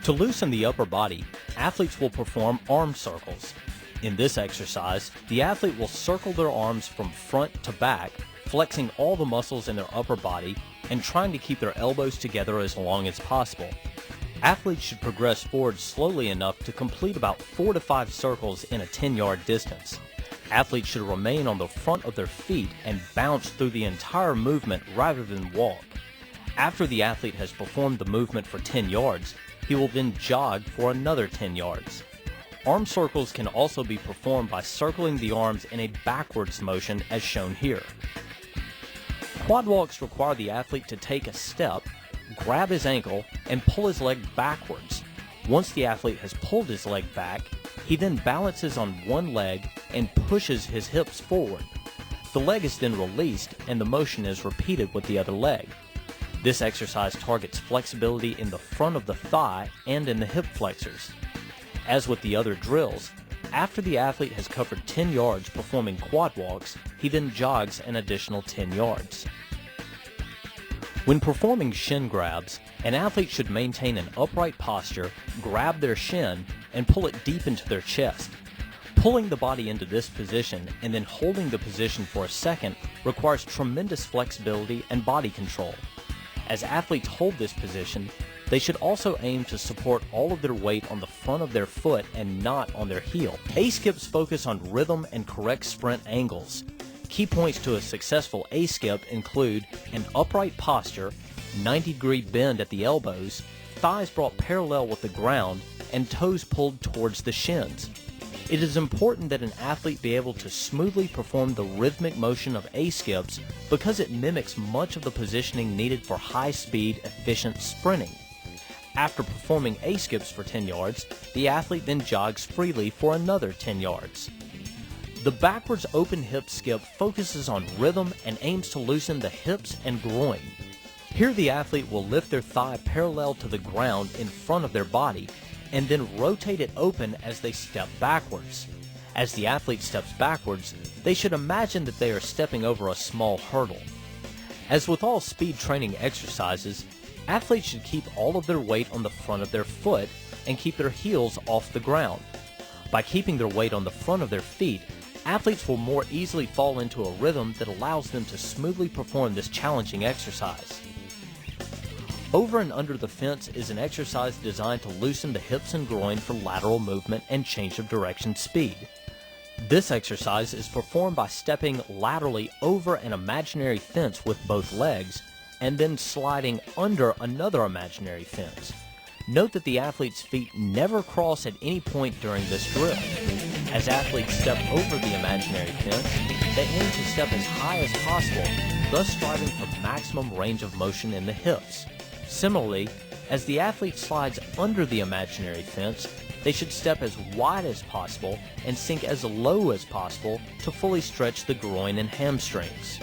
To loosen the upper body, athletes will perform arm circles. In this exercise, the athlete will circle their arms from front to back, flexing all the muscles in their upper body and trying to keep their elbows together as long as possible. Athletes should progress forward slowly enough to complete about 4 to 5 circles in a 10-yard distance. Athletes should remain on the front of their feet and bounce through the entire movement rather than walk. After the athlete has performed the movement for 10 yards, he will then jog for another 10 yards. Arm circles can also be performed by circling the arms in a backwards motion as shown here. Quad walks require the athlete to take a step, grab his ankle, and pull his leg backwards. Once the athlete has pulled his leg back, he then balances on one leg and pushes his hips forward. The leg is then released and the motion is repeated with the other leg. This exercise targets flexibility in the front of the thigh and in the hip flexors. As with the other drills, after the athlete has covered 10 yards performing quad walks, he then jogs an additional 10 yards. When performing shin grabs, an athlete should maintain an upright posture, grab their shin, and pull it deep into their chest. Pulling the body into this position and then holding the position for a second requires tremendous flexibility and body control. As athletes hold this position, they should also aim to support all of their weight on the front of their foot and not on their heel. A-skips focus on rhythm and correct sprint angles. Key points to a successful A-skip include an upright posture, 90-degree bend at the elbows, thighs brought parallel with the ground, and toes pulled towards the shins. It is important that an athlete be able to smoothly perform the rhythmic motion of A-skips because it mimics much of the positioning needed for high-speed, efficient sprinting. After performing A-skips for 10 yards, the athlete then jogs freely for another 10 yards. The backwards open hip skip focuses on rhythm and aims to loosen the hips and groin. Here the athlete will lift their thigh parallel to the ground in front of their body and then rotate it open as they step backwards. As the athlete steps backwards, they should imagine that they are stepping over a small hurdle. As with all speed training exercises, athletes should keep all of their weight on the front of their foot and keep their heels off the ground. By keeping their weight on the front of their feet, athletes will more easily fall into a rhythm that allows them to smoothly perform this challenging exercise. Over and under the fence is an exercise designed to loosen the hips and groin for lateral movement and change of direction speed. This exercise is performed by stepping laterally over an imaginary fence with both legs and then sliding under another imaginary fence. Note that the athlete's feet never cross at any point during this drill. As athletes step over the imaginary fence, they aim to step as high as possible, thus striving for maximum range of motion in the hips. Similarly, as the athlete slides under the imaginary fence, they should step as wide as possible and sink as low as possible to fully stretch the groin and hamstrings.